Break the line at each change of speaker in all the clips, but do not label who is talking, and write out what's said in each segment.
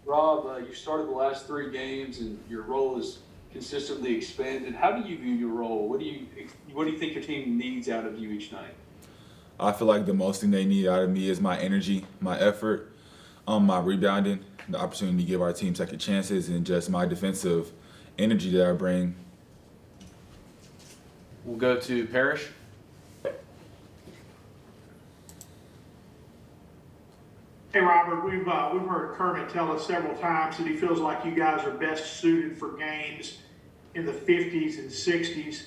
Rob, you started the last 3 games, and your role is consistently expanded. How do you view your role? What do you think your team needs out of you each night?
I feel like the most thing they need out of me is my energy, my effort, my rebounding, the opportunity to give our team second chances, and just my defensive energy that I bring.
We'll go to Parrish.
Hey, Robert, we've heard Kermit tell us several times that he feels like you guys are best suited for games in the 50s and 60s.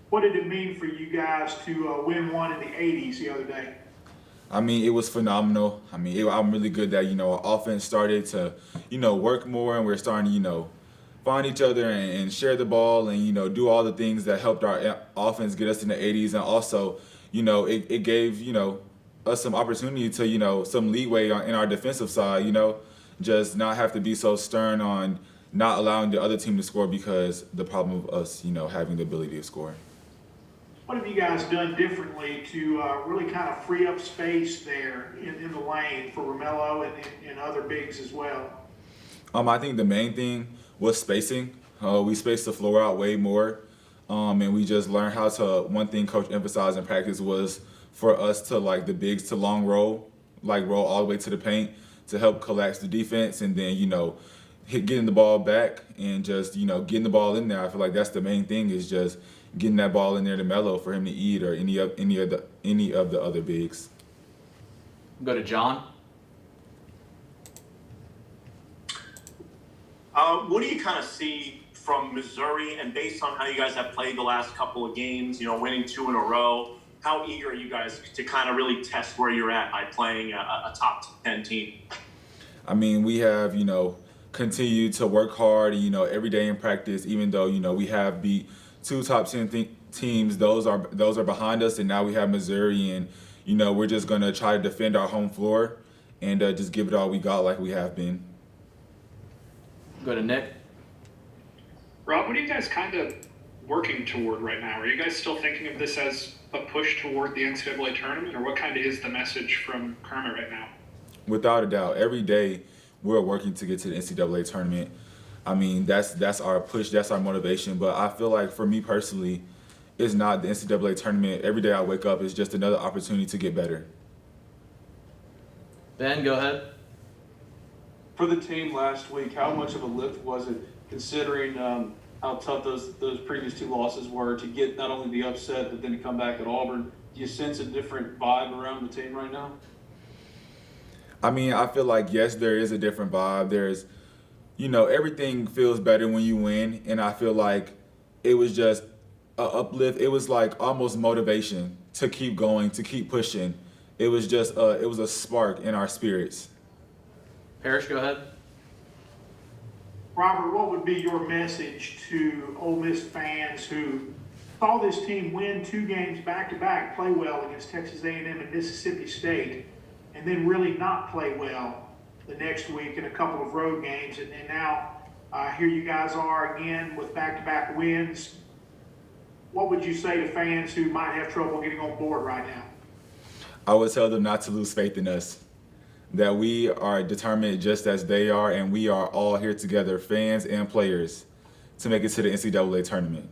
What did it mean for you guys to win one in the 80s the other day?
I mean, it was phenomenal. I'm really good that our offense started to work more, and we're starting to find each other and share the ball, and do all the things that helped our offense get us in the 80s, and also it gave us some opportunity to some leeway in our defensive side. Just not have to be so stern on not allowing the other team to score because the problem of us having the ability to score.
What have you guys done differently to really kind of free up space there in the lane for Romello and other bigs as well?
I think the main thing was spacing. We spaced the floor out way more, and we just learned how to. One thing Coach emphasized in practice was for us to like the bigs to long roll, like roll all the way to the paint to help collapse the defense, and then getting the ball back and just getting the ball in there. I feel like that's the main thing is just getting that ball in there to Melo for him to eat or any of the other bigs.
We'll go to John.
What do you kind of see from Missouri, and based on how you guys have played the last couple of games, winning 2 in a row, how eager are you guys to kind of really test where you're at by playing a top 10 team?
I mean, we have continued to work hard, every day in practice. Even though we have beat 2 top 10 teams, those are behind us, and now we have Missouri, and we're just gonna try to defend our home floor and just give it all we got, like we have been.
Go to Nick.
Rob, what are you guys kind of working toward right now? Are you guys still thinking of this as a push toward the NCAA tournament, or what kind of is the message from Kermit right now?
Without a doubt, every day we're working to get to the NCAA tournament. I mean, that's our push, that's our motivation. But I feel like for me personally, it's not the NCAA tournament. Every day I wake up is just another opportunity to get better.
Ben, go ahead.
For the team last week, how much of a lift was it, considering how tough those previous 2 losses were, to get not only the upset but then to come back at Auburn? Do you sense a different vibe around the team right now?
I mean, I feel like yes, there is a different vibe. There's, everything feels better when you win, and I feel like it was just a uplift. It was like almost motivation to keep going, to keep pushing. It was just it was a spark in our spirits.
Parrish, go ahead.
Robert, what would be your message to Ole Miss fans who saw this team win 2 games back-to-back, play well against Texas A&M and Mississippi State, and then really not play well the next week in a couple of road games, and now here you guys are again with back-to-back wins? What would you say to fans who might have trouble getting on board right now?
I would tell them not to lose faith in us, that we are determined just as they are, and we are all here together, fans and players, to make it to the NCAA tournament.